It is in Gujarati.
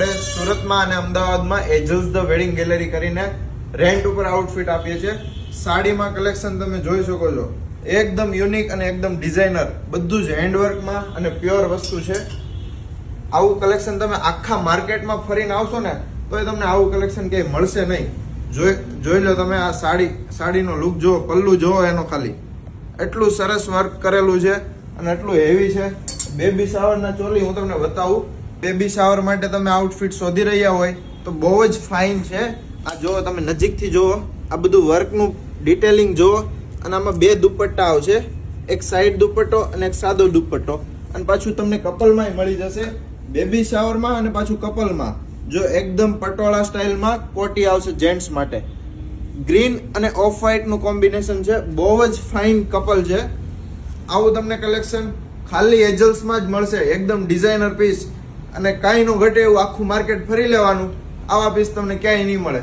સુરતમાં અને અમદાવાદમાં એજલ્સ ધ વેડિંગ ગેલેરી કરીને રેન્ટ ઉપર આઉટફિટ આપીએ છીએ. સાડીમાં કલેક્શન તમે જોઈ શકો છો, એકદમ યુનિક અને એકદમ ડિઝાઇનર, બધું જ હેન્ડવર્કમાં અને પ્યોર વસ્તુ છે. આવું કલેક્શન તમે આખા માર્કેટમાં ફરીને આવશો ને તો તમને આવું કલેક્શન ક્યાંય મળશે નહીં. જોઈ લો તમે આ સાડીનો લુક જુઓ, પલ્લું જુઓ એનો, ખાલી એટલું સરસ વર્ક કરેલું છે અને એટલું હેવી છે. બેબી શાવરના ચોલી હું તમને બતાવું. બેબી શાવર માટે તમે આઉટફિટ શોધી રહ્યા હોય તો બહુ જ ફાઇન છે. આ જુઓ, તમે નજીકથી જુઓ, આ બધું વર્કનું ડિટેલિંગ જુઓ. અને આમાં બે દુપટ્ટા આવશે, એક સાઈડ દુપટ્ટો અને એક સાદો દુપટ્ટો, અને પાછું તમને કપલમાંય મળી જશે, બેબી શાવરમાં અને પાછું કપલમાં. જો એકદમ પટોળા સ્ટાઇલમાં કોટી આવશે જેન્ટ્સ માટે. ગ્રીન અને ઓફ વ્હાઇટ નું કોમ્બિનેશન છે, બહુ જ ફાઇન કપલ છે. આવું તમને કલેક્શન ખાલી એજલ્સમાં જ મળશે, એકદમ ડિઝાઇનર પીસ, અને કાંઈ નું ઘટે એવું આખું માર્કેટ ફરી લેવાનું, આવા પીસ તમને ક્યાંય નહીં મળે.